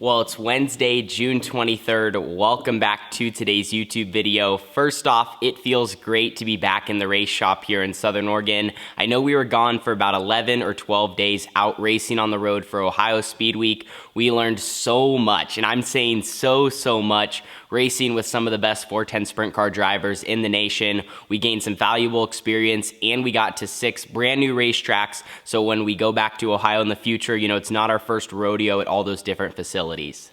Well, it's Wednesday, June 23rd. Welcome back to today's YouTube video. First off, it feels great to be back in the race shop here in Southern Oregon. I know we were gone for about 11 or 12 days out racing on the road for Ohio Speed Week. We learned so much, and I'm saying so much, racing with some of the best 410 sprint car drivers in the nation. We gained some valuable experience, and we got to 6 brand new racetracks. So when we go back to Ohio in the future, you know, it's not our first rodeo at all those different facilities.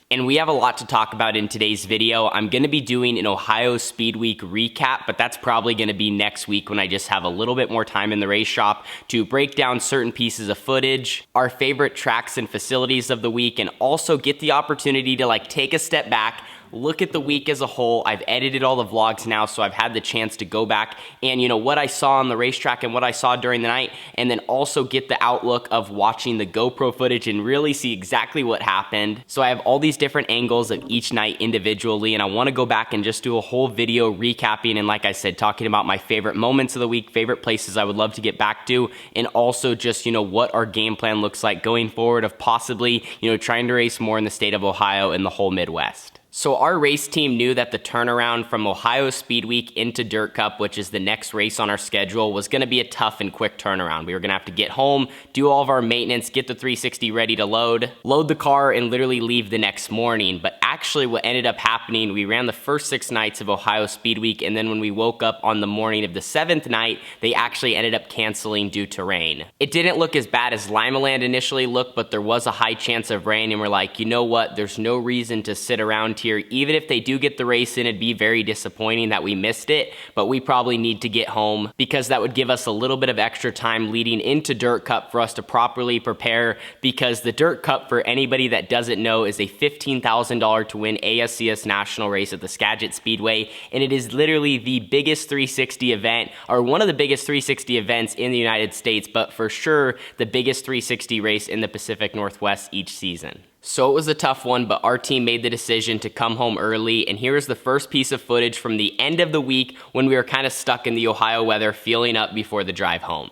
And we have a lot to talk about in today's video. I'm going to be doing an Ohio Speed Week recap, but that's probably going to be next week when I just have a little bit more time in the race shop to break down certain pieces of footage, our favorite tracks and facilities of the week, and also get the opportunity to take a step back, look at the week as a whole. I've edited all the vlogs now, so I've had the chance to go back and, what I saw on the racetrack and what I saw during the night, and then also get the outlook of watching the GoPro footage and really see exactly what happened. So I have all these different angles of each night individually, and I want to go back and just do a whole video recapping and, like I said, talking about my favorite moments of the week, favorite places I would love to get back to, and also just, what our game plan looks like going forward of possibly, trying to race more in the state of Ohio and the whole Midwest. So our race team knew that the turnaround from Ohio Speed Week into Dirt Cup, which is the next race on our schedule, was going to be a tough and quick turnaround. We were going to have to get home, do all of our maintenance, get the 360 ready to load the car, and literally leave the next morning. But actually what ended up happening, we ran the first 6 nights of Ohio Speed Week, and then when we woke up on the morning of the 7th night, they actually ended up canceling due to rain. It didn't look as bad as Limaland initially looked, but there was a high chance of rain, and we're like, you know what, there's no reason to sit around here. Even if they do get the race in, it'd be very disappointing that we missed it, but we probably need to get home because that would give us a little bit of extra time leading into Dirt Cup for us to properly prepare, because the Dirt Cup, for anybody that doesn't know, is a $15,000 to win ASCS national race at the Skagit Speedway, and it is literally the biggest 360 event, or one of the biggest 360 events in the United States, but for sure the biggest 360 race in the Pacific Northwest each season. So it was a tough one, but our team made the decision to come home early, and here's the first piece of footage from the end of the week when we were kind of stuck in the Ohio weather, fueling up before the drive home.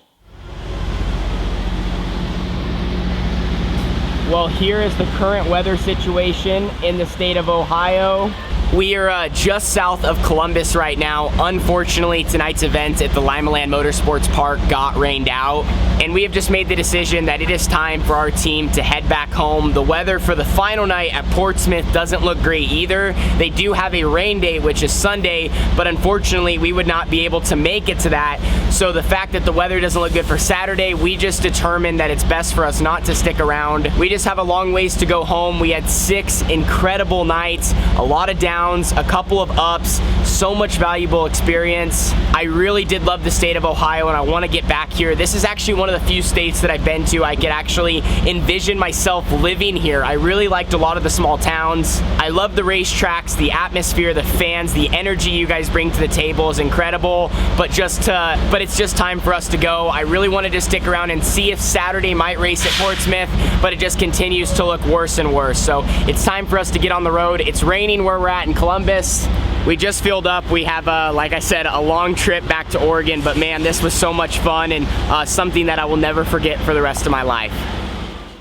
Well, here is the current weather situation in the state of Ohio. We are just south of Columbus right now. Unfortunately, tonight's event at the Limaland Motorsports Park got rained out, and we have just made the decision that it is time for our team to head back home. The weather for the final night at Portsmouth doesn't look great either. They do have a rain date, which is Sunday, but unfortunately, we would not be able to make it to that. So the fact that the weather doesn't look good for Saturday, we just determined that it's best for us not to stick around. We just have a long ways to go home. We had 6 incredible nights, a lot of downs, a couple of ups, so much valuable experience. I really did love the state of Ohio, and I want to get back here. This is actually one of the few states that I've been to I could actually envision myself living here. I really liked a lot of the small towns. I love the racetracks, the atmosphere, the fans, the energy you guys bring to the table is incredible, but it's just time for us to go. I really wanted to stick around and see if Saturday might race at Portsmouth, but it just continues to look worse and worse. So it's time for us to get on the road. It's raining where we're at in Columbus. We just filled up. We have, like I said, a long trip back to Oregon, but man, this was so much fun and something that I will never forget for the rest of my life.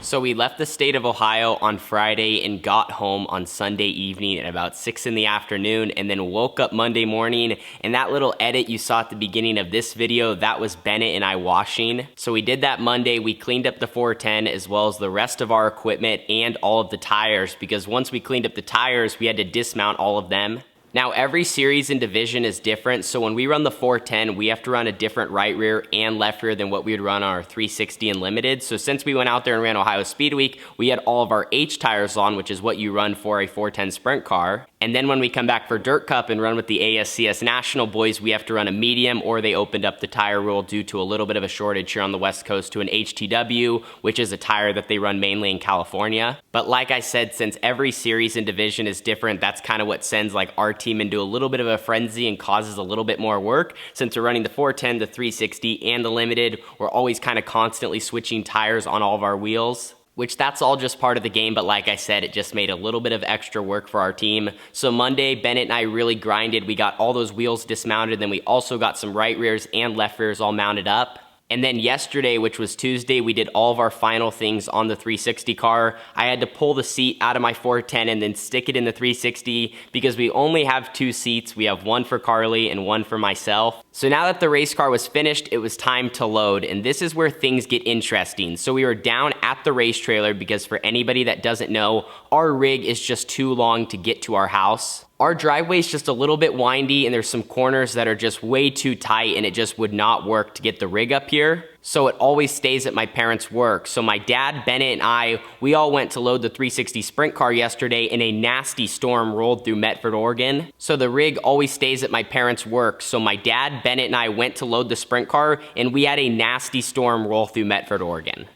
So we left the state of Ohio on Friday and got home on Sunday evening at about 6 in the afternoon, and then woke up Monday morning, and that little edit you saw at the beginning of this video, that was Bennett and I washing. So we did that Monday. We cleaned up the 410 as well as the rest of our equipment and all of the tires, because once we cleaned up the tires, we had to dismount all of them. Now, every series and division is different, so when we run the 410, we have to run a different right rear and left rear than what we would run on our 360 and limited. So since we went out there and ran Ohio Speed Week, we had all of our H tires on, which is what you run for a 410 sprint car. And then when we come back for Dirt Cup and run with the ASCS National boys, we have to run a medium, or they opened up the tire rule due to a little bit of a shortage here on the West Coast to an HTW, which is a tire that they run mainly in California. But like I said, since every series and division is different, that's kind of what sends our team into a little bit of a frenzy and causes a little bit more work. Since we're running the 410, the 360, and the limited, we're always kind of constantly switching tires on all of our wheels, which that's all just part of the game, but like I said, it just made a little bit of extra work for our team. So Monday, Bennett and I really grinded. We got all those wheels dismounted, then we also got some right rears and left rears all mounted up. And then yesterday, which was Tuesday, we did all of our final things on the 360 car. I had to pull the seat out of my 410 and then stick it in the 360 because we only have 2 seats. We have one for Carly and one for myself. So now that the race car was finished, it was time to load, and this is where things get interesting. So we were down at the race trailer because for anybody that doesn't know, our rig is just too long to get to our house. Our driveway is just a little bit windy and there's some corners that are just way too tight and it just would not work to get the rig up here. So it always stays at my parents' work. So my dad, Bennett, and I, we all went to load the 360 sprint car yesterday and a nasty storm rolled through Medford, Oregon. So the rig always stays at my parents' work. So my dad, Bennett, and I went to load the sprint car and we had a nasty storm roll through Medford, Oregon.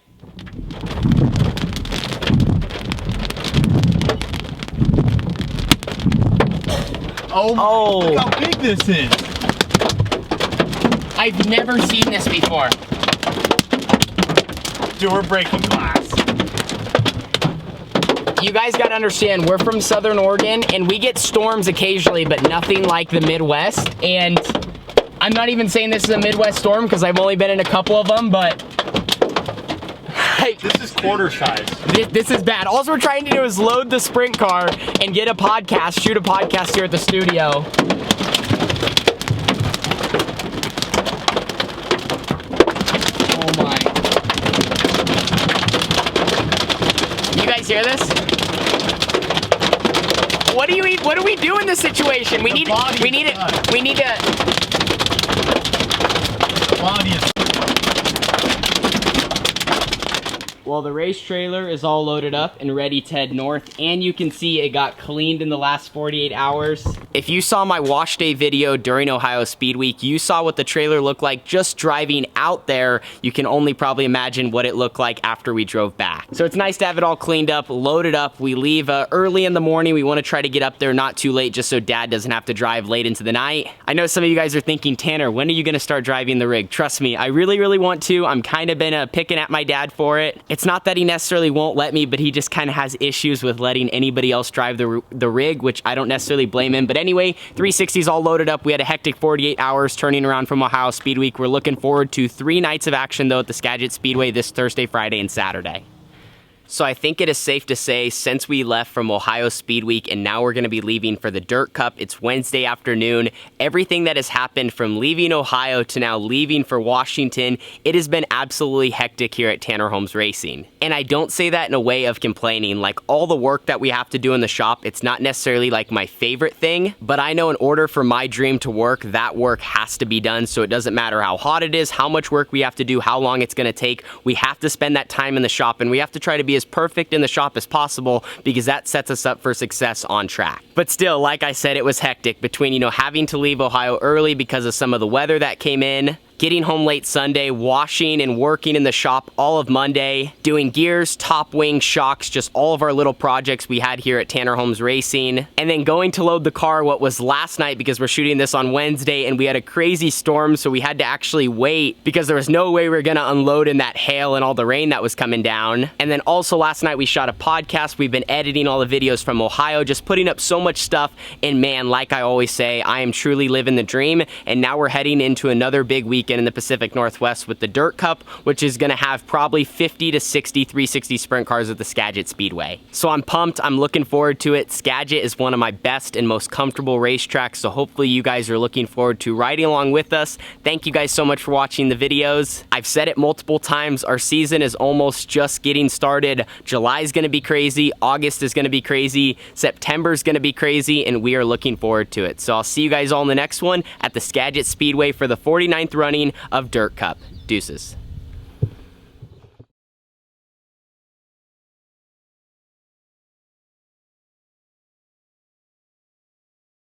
Oh, look how big this is. I've never seen this before. Dude, we're breaking glass. You guys gotta understand, we're from Southern Oregon and we get storms occasionally, but nothing like the Midwest. And I'm not even saying this is a Midwest storm because I've only been in a couple of them, but this is quarter size. This is bad. All we're trying to do is load the sprint car and get a podcast, shoot a podcast here at the studio. Oh my. You guys hear this? What do we do in this situation? We need to. Body is Well, the race trailer is all loaded up and ready to head north, and you can see it got cleaned in the last 48 hours. If you saw my wash day video during Ohio Speed Week, you saw what the trailer looked like just driving out there. You can only probably imagine what it looked like after we drove back. So it's nice to have it all cleaned up, loaded up. We leave early in the morning. We want to try to get up there not too late just so Dad doesn't have to drive late into the night. I know some of you guys are thinking, Tanner, when are you going to start driving the rig? Trust me, I really, really want to. I'm kind of been picking at my dad for it. It's not that he necessarily won't let me, but he just kind of has issues with letting anybody else drive the rig, which I don't necessarily blame him. But anyway, 360's all loaded up. We had a hectic 48 hours turning around from Ohio Speed Week. We're looking forward to 3 nights of action though at the Skagit Speedway this Thursday, Friday, and Saturday. So I think it is safe to say since we left from Ohio Speed Week and now we're going to be leaving for the Dirt Cup, it's Wednesday afternoon, everything that has happened from leaving Ohio to now leaving for Washington, it has been absolutely hectic here at Tanner Holmes Racing. And I don't say that in a way of complaining. Like all the work that we have to do in the shop, it's not necessarily like my favorite thing, but I know in order for my dream to work, that work has to be done. So it doesn't matter how hot it is, how much work we have to do, how long it's going to take. We have to spend that time in the shop and we have to try to be as perfect in the shop as possible because that sets us up for success on track. But still, like I said, it was hectic between, having to leave Ohio early because of some of the weather that came in, getting home late Sunday, washing and working in the shop all of Monday, doing gears, top wing, shocks, just all of our little projects we had here at Tanner Holmes Racing, and then going to load the car what was last night because we're shooting this on Wednesday and we had a crazy storm, so we had to actually wait because there was no way we were gonna unload in that hail and all the rain that was coming down. And then also last night we shot a podcast. We've been editing all the videos from Ohio, just putting up so much stuff, and man, like I always say, I am truly living the dream, and now we're heading into another big weekend in the Pacific Northwest with the Dirt Cup, which is going to have probably 50 to 60 360 sprint cars at the Skagit Speedway. So I'm pumped. I'm looking forward to it. Skagit is one of my best and most comfortable racetracks, so hopefully you guys are looking forward to riding along with us. Thank you guys so much for watching the videos. I've said it multiple times, our season is almost just getting started. July is going to be crazy, August is going to be crazy, September is going to be crazy, and we are looking forward to it. So I'll see you guys all in the next one at the Skagit Speedway for the 49th running of Dirt Cup. Deuces.